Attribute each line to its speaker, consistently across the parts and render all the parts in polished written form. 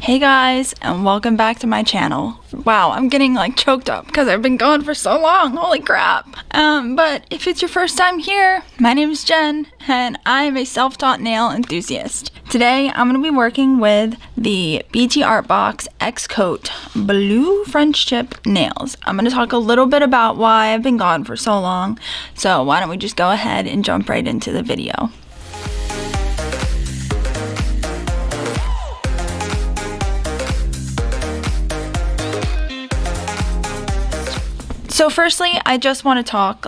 Speaker 1: Hey guys, and welcome back to my channel. Wow, I'm getting like choked up because I've been gone for so long, holy crap. But if it's your first time here, my name is Jen, and I am a self-taught nail enthusiast. Today, I'm going to be working with the BTArtBox X-Coat Blue French Tip Nails. I'm going to talk a little bit about why I've been gone for so long, so why don't we just go ahead and jump right into the video. So firstly, I just want to talk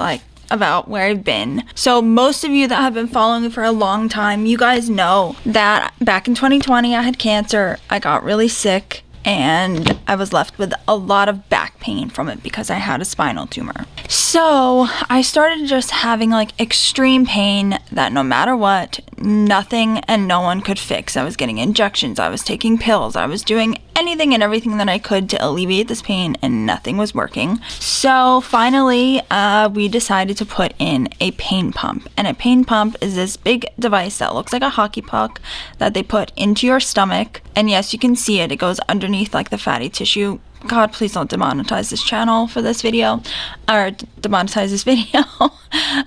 Speaker 1: about where I've been. So most of you that have been following me for a long time, you guys know that back in 2020 I had cancer. I got really sick and I was left with a lot of back pain from it because I had a spinal tumor. So I started just having extreme pain that no matter what, nothing and no one could fix. I was getting injections, I was taking pills, I was doing anything and everything that I could to alleviate this pain, and nothing was working. So finally, we decided to put in a pain pump. And a pain pump is this big device that looks like a hockey puck that they put into your stomach. And yes, you can see it. It goes underneath the fatty tissue. God, please don't demonetize this channel for this video, or demonetize this video.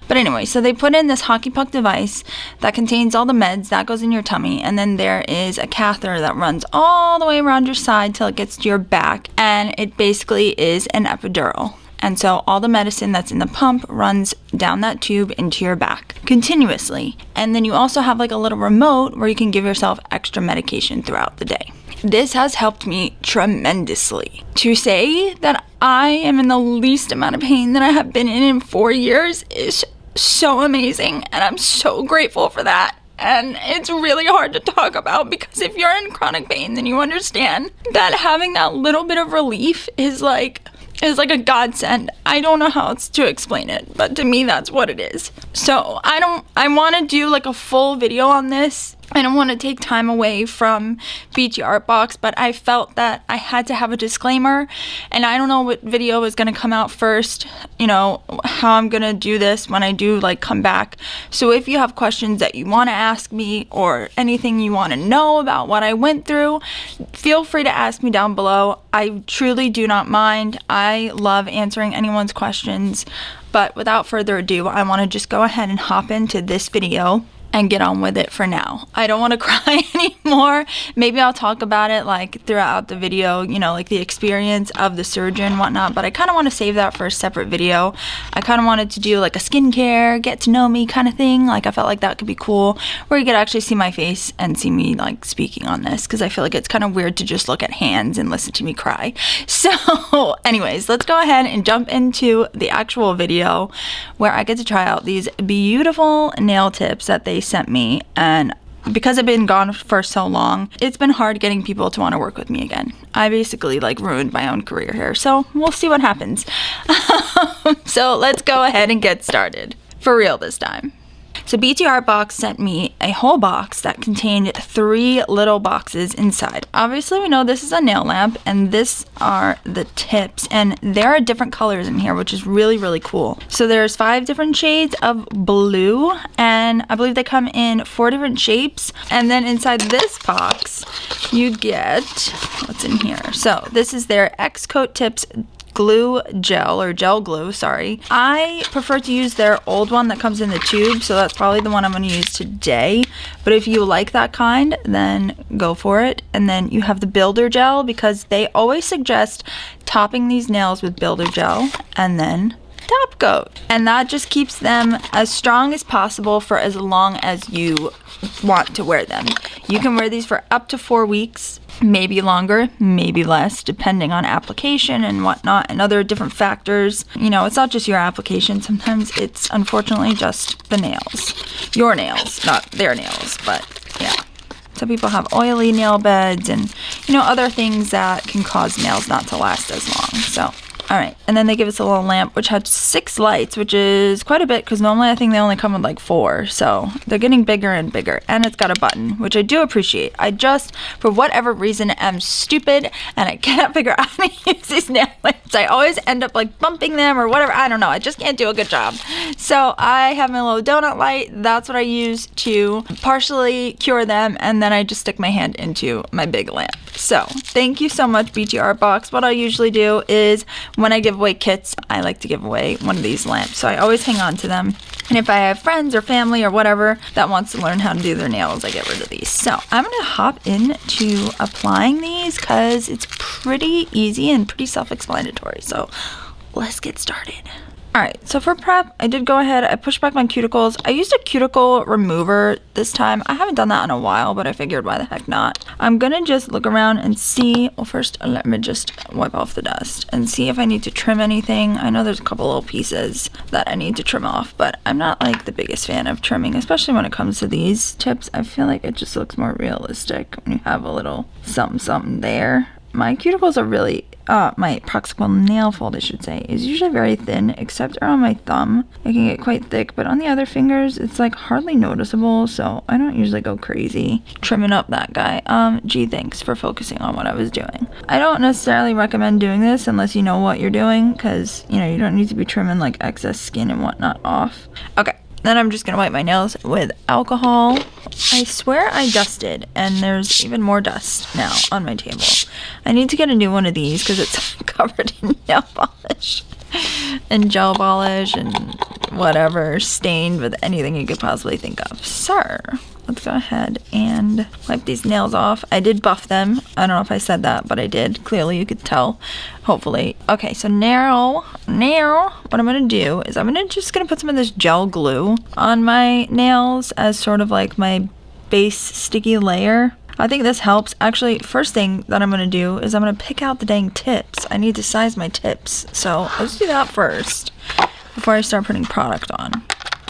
Speaker 1: But anyway, so they put in this hockey puck device that contains all the meds that goes in your tummy, and then there is a catheter that runs all the way around your side till it gets to your back, and it basically is an epidural. And so all the medicine that's in the pump runs down that tube into your back continuously. And then you also have a little remote where you can give yourself extra medication throughout the day. This has helped me tremendously. To say that I am in the least amount of pain that I have been in 4 years is so amazing, and I'm so grateful for that. And it's really hard to talk about because if you're in chronic pain, then you understand that having that little bit of relief is like a godsend. I don't know how else to explain it, but to me that's what it is. So I want to do a full video on this. I don't want to take time away from BTArtBox, but I felt that I had to have a disclaimer, and I don't know what video is going to come out first, how I'm going to do this when I do come back. So if you have questions that you want to ask me or anything you want to know about what I went through, feel free to ask me down below. I truly do not mind. I love answering anyone's questions, but without further ado, I want to just go ahead and hop into this video and get on with it for now. I don't want to cry anymore. Maybe I'll talk about it throughout the video, the experience of the surgery and whatnot, but I kind of want to save that for a separate video. I kind of wanted to do a skincare, get to know me kind of thing. I felt like that could be cool, where you could actually see my face and see me speaking on this, because I feel like it's kind of weird to just look at hands and listen to me cry. So anyways, let's go ahead and jump into the actual video where I get to try out these beautiful nail tips that they sent me. And because I've been gone for so long, it's been hard getting people to want to work with me again. I basically ruined my own career here, so we'll see what happens. So let's go ahead and get started for real this time. So BTArtBox sent me a whole box that contained 3 little boxes inside. Obviously, we know this is a nail lamp, and this are the tips, and there are different colors in here, which is really, really cool. So there's 5 different shades of blue, and I believe they come in 4 different shapes. And then inside this box, you get, what's in here? So this is their X-Coat Tips glue gel, or gel glue, sorry. I prefer to use their old one that comes in the tube, so that's probably the one I'm going to use today. But if you like that kind, then go for it. And then you have the builder gel, because they always suggest topping these nails with builder gel and then top coat, and that just keeps them as strong as possible for as long as you want to wear them. You can wear these for up to 4 weeks, maybe longer, maybe less, depending on application and whatnot and other different factors. It's not just your application. Sometimes it's unfortunately just the nails, your nails, not their nails. But yeah, some people have oily nail beds and other things that can cause nails not to last as long. So All right, and then they give us a little lamp, which had 6 lights, which is quite a bit, because normally I think they only come with like 4. So they're getting bigger and bigger. And it's got a button, which I do appreciate. I just, for whatever reason, am stupid, and I can't figure out how to use these nail lamps. I always end up like bumping them or whatever. I don't know. I just can't do a good job. So I have my little donut light. That's what I use to partially cure them, and then I just stick my hand into my big lamp. So thank you so much, BTArtBox. What I usually do is when I give away kits, I like to give away one of these lamps. So I always hang on to them. And if I have friends or family or whatever that wants to learn how to do their nails, I get rid of these. So I'm going to hop into applying these because it's pretty easy and pretty self-explanatory. So let's get started. Alright, so for prep, I did go ahead, I pushed back my cuticles. I used a cuticle remover this time. I haven't done that in a while, but I figured why the heck not. I'm gonna just look around and see, well first let me just wipe off the dust and see if I need to trim anything. I know there's a couple little pieces that I need to trim off, but I'm not like the biggest fan of trimming, especially when it comes to these tips. I feel like it just looks more realistic when you have a little something there. My cuticles are really, my proximal nail fold, I should say, is usually very thin, except around my thumb. It can get quite thick, but on the other fingers, it's like hardly noticeable, so I don't usually go crazy trimming up that guy. Gee, thanks for focusing on what I was doing. I don't necessarily recommend doing this unless you know what you're doing, because, you know, you don't need to be trimming like excess skin and whatnot off. Okay. Then I'm just gonna wipe my nails with alcohol. I swear I dusted, and there's even more dust now on my table. I need to get a new one of these because it's covered in nail polish and gel polish and whatever, stained with anything you could possibly think of. So let's go ahead and wipe these nails off. I did buff them. I don't know if I said that, but I did. Clearly you could tell, hopefully. Okay, so now what I'm gonna do is I'm just gonna put some of this gel glue on my nails as sort of like my base sticky layer. I think this helps. Actually, first thing that I'm gonna do is I'm gonna pick out the dang tips. I need to size my tips. So let's do that first before I start putting product on.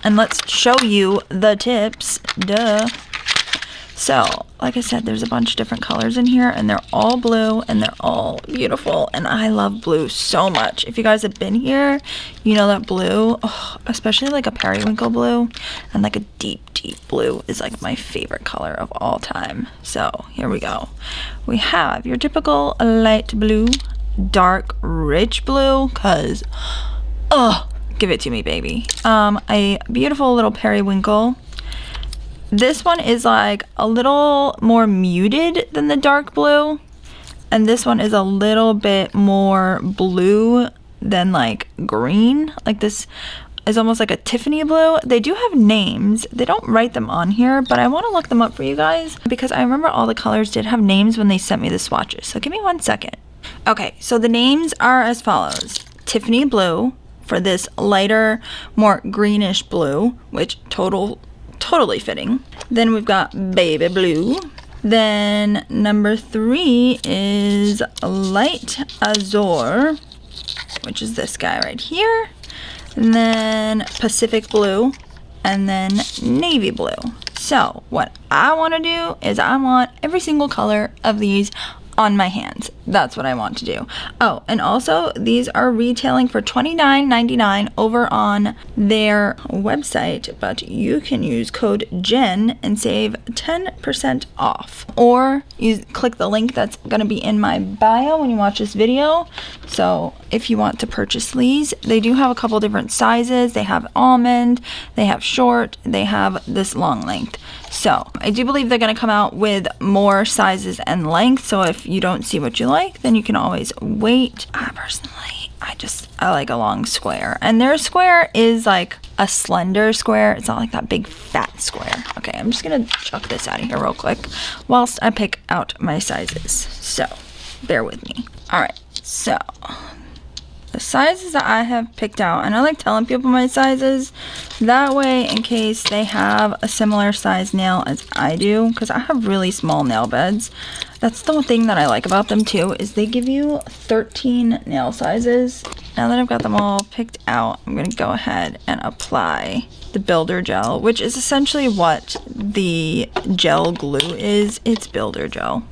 Speaker 1: And let's show you the tips, duh. So, like I said, there's a bunch of different colors in here, and they're all blue, and they're all beautiful, and I love blue so much. If you guys have been here, you know that blue, especially like a periwinkle blue, and like a deep, deep blue is like my favorite color of all time. So, here we go. We have your typical light blue, dark, rich blue, cause, give it to me, baby. A beautiful little periwinkle. This one is like a little more muted than the dark blue, and this one is a little bit more blue than like green. Like this is almost like a Tiffany blue. They do have names. They don't write them on here, but I want to look them up for you guys because I remember all the colors did have names when they sent me the swatches. So give me 1 second. Okay, so the names are as follows. Tiffany blue for this lighter, more greenish blue, which totally fitting. Then we've got baby blue. Then number 3 is light azure, which is this guy right here. And then Pacific blue, and then navy blue. So what I want to do is I want every single color of these on my hands. That's what I want to do. Oh, and also these are retailing for $29.99 over on their website, but you can use code JEN and save 10% off, or you click the link that's going to be in my bio when you watch this video. So if you want to purchase these, they do have a couple different sizes. They have almond, they have short, they have this long length. So I do believe they're going to come out with more sizes and lengths. So if you don't see what you like, then you can always wait. Personally, I like a long square, and their square is like a slender square. It's not like that big fat square. Okay, I'm just gonna chuck this out of here real quick whilst I pick out my sizes. So bear with me. All right, so the sizes that I have picked out, and I like telling people my sizes, that way in case they have a similar size nail as I do, because I have really small nail beds. That's the one thing that I like about them too, is they give you 13 nail sizes. Now that I've got them all picked out, I'm gonna go ahead and apply the builder gel, which is essentially what the gel glue is. It's builder gel.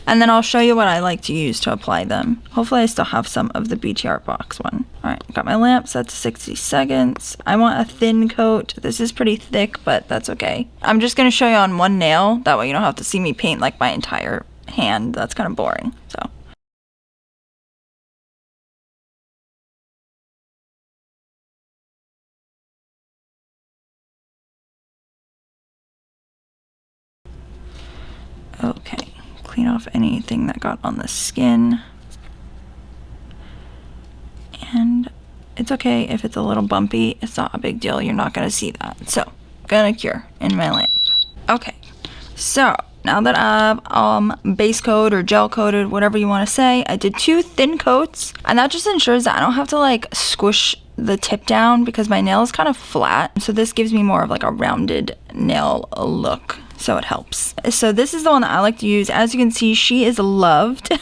Speaker 1: And then I'll show you what I like to use to apply them. Hopefully I still have some of the BTArtBox one. All right, got my lamp set to 60 seconds. I want a thin coat. This is pretty thick, but that's okay. I'm just gonna show you on one nail. That way you don't have to see me paint like my entire hand. That's kind of boring, so. Okay, clean off anything that got on the skin. And it's okay if it's a little bumpy. It's not a big deal. You're not gonna see that. So, gonna cure in my lamp. Okay, so now that I've base coat or gel coated, whatever you want to say, I did 2 thin coats, and that just ensures that I don't have to like squish the tip down because my nail is kind of flat. So this gives me more of like a rounded nail look. So it helps. So this is the one that I like to use. As you can see, she is loved.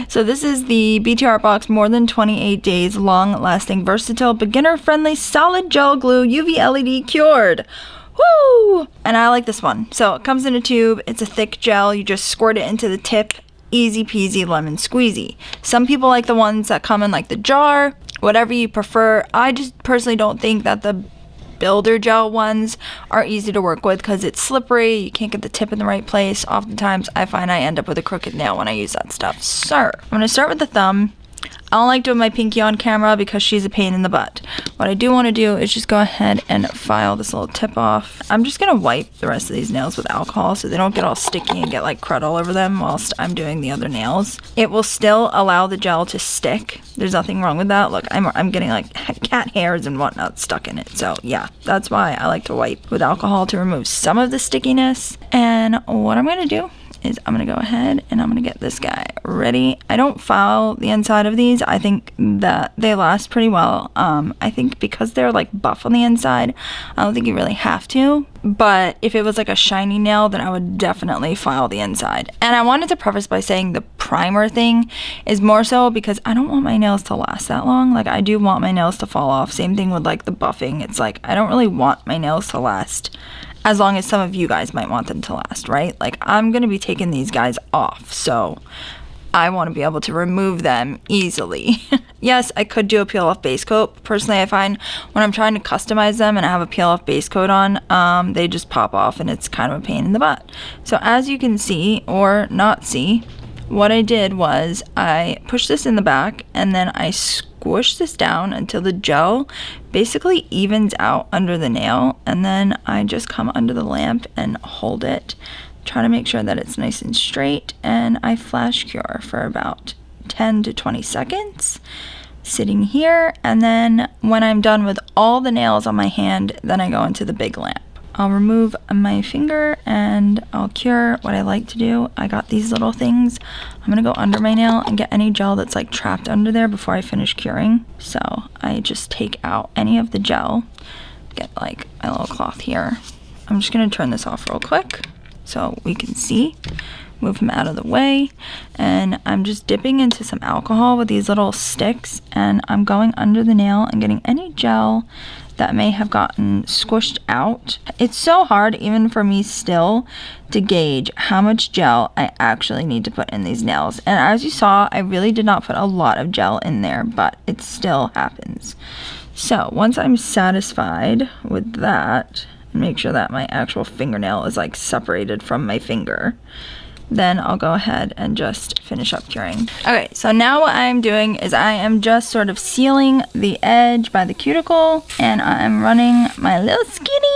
Speaker 1: So this is the BTArtBox More Than 28 Days Long Lasting Versatile Beginner Friendly Solid Gel Glue UV LED Cured. Woo! And I like this one. So it comes in a tube. It's a thick gel. You just squirt it into the tip. Easy peasy lemon squeezy. Some people like the ones that come in like the jar. Whatever you prefer. I just personally don't think that the builder gel ones are easy to work with because it's slippery. You can't get the tip in the right place. Oftentimes I find I end up with a crooked nail when I use that stuff. So I'm going to start with the thumb. I don't like doing my pinky on camera because she's a pain in the butt. What I do want to do is just go ahead and file this little tip off. I'm just going to wipe the rest of these nails with alcohol so they don't get all sticky and get like crud all over them whilst I'm doing the other nails. It will still allow the gel to stick. There's nothing wrong with that. Look, I'm getting like cat hairs and whatnot stuck in it. So yeah, that's why I like to wipe with alcohol to remove some of the stickiness. And what I'm going to do is I'm gonna go ahead and I'm gonna get this guy ready. I don't file the inside of these. I think that they last pretty well. I think because they're like buff on the inside, I don't think you really have to. But if it was like a shiny nail, then I would definitely file the inside. And I wanted to preface by saying the primer thing is more so because I don't want my nails to last that long. Like I do want my nails to fall off. Same thing with like the buffing. It's like I don't really want my nails to last as long as some of you guys might want them to last, right? Like I'm gonna be taking these guys off, so I want to be able to remove them easily. Yes, I could do a peel off base coat. Personally, I find when I'm trying to customize them and I have a peel off base coat on, they just pop off and it's kind of a pain in the butt. So as you can see, or not see, what I did was I pushed this in the back and then I squish this down until the gel basically evens out under the nail, and then I just come under the lamp and hold it, try to make sure that it's nice and straight, and I flash cure for about 10 to 20 seconds sitting here, and then when I'm done with all the nails on my hand, then I go into the big lamp. I'll remove my finger and I'll cure. What I like to do, I got these little things. I'm gonna go under my nail and get any gel that's like trapped under there before I finish curing. So I just take out any of the gel, get like my little cloth here. I'm just gonna turn this off real quick so we can see. Move him out of the way, and I'm just dipping into some alcohol with these little sticks, and I'm going under the nail and getting any gel that may have gotten squished out. It's so hard even for me still to gauge how much gel I actually need to put in these nails, and as you saw, I really did not put a lot of gel in there, but it still happens. So once I'm satisfied with that, and make sure that my actual fingernail is like separated from my finger, then I'll go ahead and just finish up curing. Okay, so now what I'm doing is I am just sort of sealing the edge by the cuticle, and I'm running my little skinny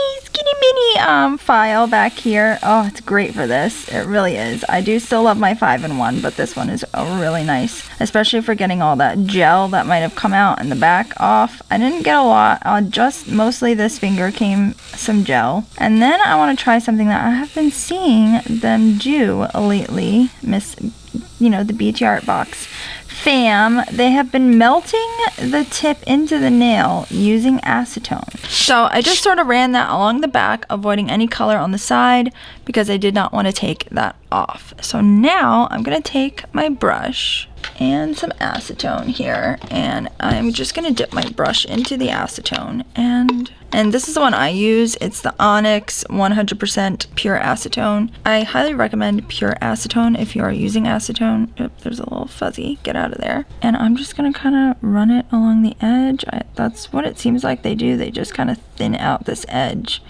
Speaker 1: mini file back here. Oh, it's great for this. It really is. I do still love my 5-in-1, but this one is really nice, especially for getting all that gel that might have come out in the back off. I didn't get a lot. Just mostly this finger came some gel. And then I want to try something that I have been seeing them do lately, the BTArtBox fam. They have been melting the tip into the nail using acetone. So I just sort of ran that along the back, avoiding any color on the side because I did not want to take that off. So now I'm going to take my brush and some acetone here, and I'm just gonna dip my brush into the acetone, and this is the one I use. It's the Onyx 100% pure acetone. I highly recommend pure acetone if you are using acetone. Oop, there's a little fuzzy, get out of there. And I'm just gonna kind of run it along the edge. That's what it seems like they do. They just kind of thin out this edge,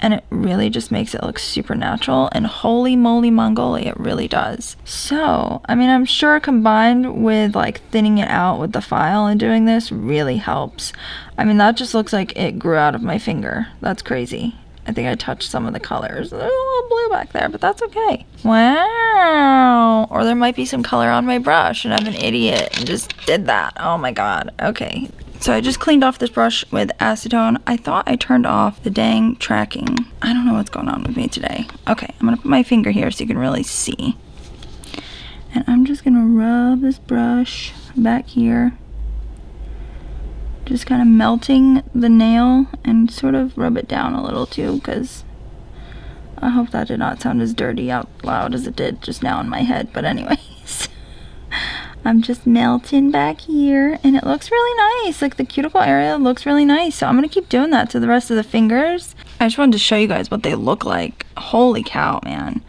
Speaker 1: and it really just makes it look super natural, and holy moly Mongoli, it really does. So, I mean, I'm sure combined with like thinning it out with the file and doing this really helps. I mean, that just looks like it grew out of my finger. That's crazy. I think I touched some of the colors. There's a little blue back there, but that's okay. Wow. Or there might be some color on my brush and I'm an idiot and just did that. Oh my God. Okay. So I just cleaned off this brush with acetone. I thought I turned off the dang tracking. I don't know what's going on with me today. Okay, I'm gonna put my finger here so you can really see. And I'm just gonna rub this brush back here. Just kind of melting the nail and sort of rub it down a little too, because I hope that did not sound as dirty out loud as it did just now in my head. But anyways. I'm just melting back here, and it looks really nice. Like the cuticle area looks really nice. So I'm gonna keep doing that to the rest of the fingers. I just wanted to show you guys what they look like. Holy cow, man.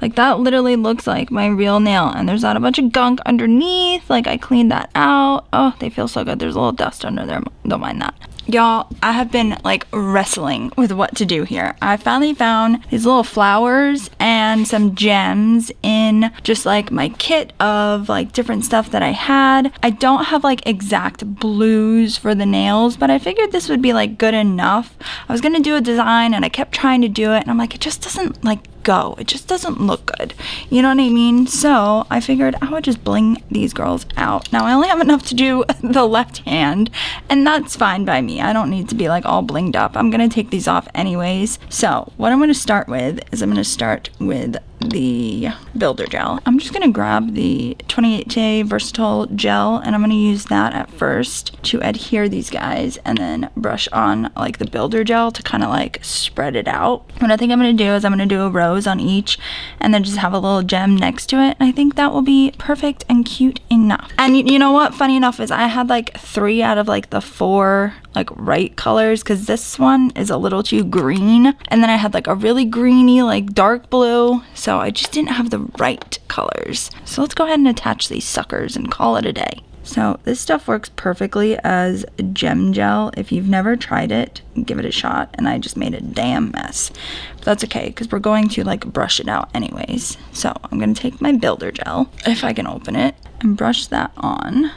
Speaker 1: Like that literally looks like my real nail, and there's not a bunch of gunk underneath. Like I cleaned that out. Oh, they feel so good. There's a little dust under there. Don't mind that. Y'all, I have been like wrestling with what to do here. I finally found these little flowers and some gems in just like my kit of like different stuff that I had. I don't have like exact blues for the nails, but I figured this would be like good enough. I was gonna do a design and I kept trying to do it, and I'm like, it just doesn't like go. It just doesn't look good. You know what I mean? So I figured I would just bling these girls out. Now I only have enough to do the left hand, and that's fine by me. I don't need to be like all blinged up. I'm gonna take these off anyways. So what I'm gonna start with is I'm gonna start with the builder gel. I'm just gonna grab the 28-day versatile gel, and I'm gonna use that at first to adhere these guys, and then brush on like the builder gel to kind of like spread it out. What I think I'm gonna do is I'm gonna do a rose on each, and then just have a little gem next to it. I think that will be perfect and cute enough. And you know what, funny enough, is I had like 3 out of like the 4 like right colors, because this one is a little too green, and then I had like a really greeny like dark blue, so I just didn't have the right colors. So let's go ahead and attach these suckers and call it a day. So this stuff works perfectly as gem gel. If you've never tried it, give it a shot. And I just made a damn mess, but that's okay because we're going to like brush it out anyways. So I'm gonna take my builder gel, if I can open it, and brush that on,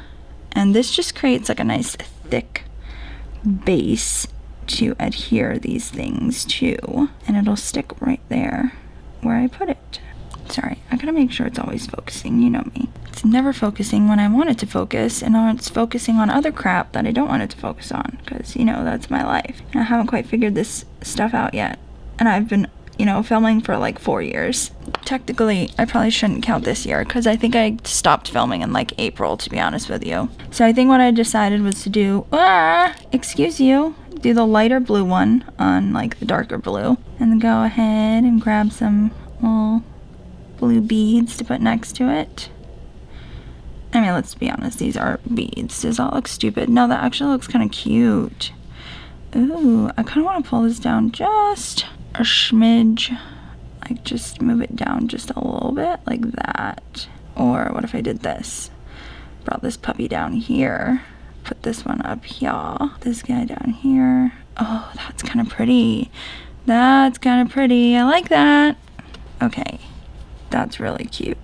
Speaker 1: and this just creates like a nice thick base to adhere these things to, and it'll stick right there where I put it. Sorry, I gotta make sure it's always focusing, you know me. It's never focusing when I want it to focus, and it's focusing on other crap that I don't want it to focus on, because, you know, that's my life. And I haven't quite figured this stuff out yet, and I've been, you know, filming for like 4 years. Technically, I probably shouldn't count this year, because I think I stopped filming in like April, to be honest with you. So I think what I decided was to do, excuse you, do the lighter blue one on like the darker blue, and then go ahead and grab some little blue beads to put next to it. I mean, let's be honest, these are beads. Does that look stupid? No, that actually looks kind of cute. Ooh, I kind of want to pull this down just a smidge. Like, just move it down just a little bit, like that. Or what if I did this? Brought this puppy down here. Put this one up here. This guy down here. Oh, that's kind of pretty. That's kind of pretty. I like that. Okay, that's really cute.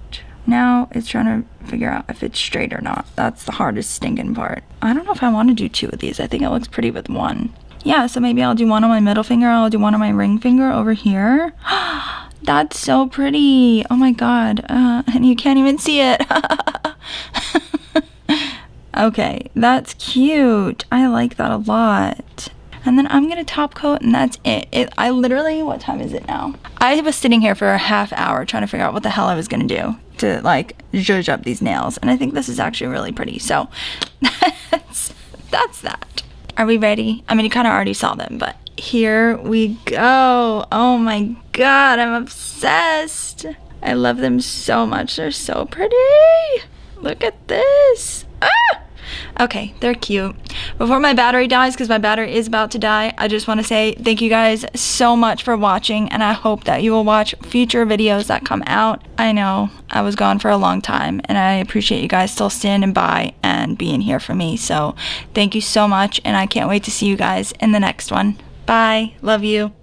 Speaker 1: Now it's trying to figure out if it's straight or not. That's the hardest stinking part. I don't know if I want to do 2 of these. I think it looks pretty with 1. Yeah, so maybe I'll do one on my middle finger. I'll do one on my ring finger over here. That's so pretty. Oh my God. And you can't even see it. Okay, that's cute. I like that a lot. And then I'm gonna top coat, and that's it. I literally, what time is it now? I was sitting here for a half hour trying to figure out what the hell I was gonna do to like zhuzh up these nails, and I think this is actually really pretty. So that's that. Are we ready? I mean, you kind of already saw them, but here we go. Oh my God, I'm obsessed. I love them so much. They're so pretty. Look at this. Ah! Okay, they're cute. Before my battery dies, because my battery is about to die, I just want to say thank you guys so much for watching, and I hope that you will watch future videos that come out. I know I was gone for a long time, and I appreciate you guys still standing by and being here for me. So thank you so much, and I can't wait to see you guys in the next one. Bye. Love you.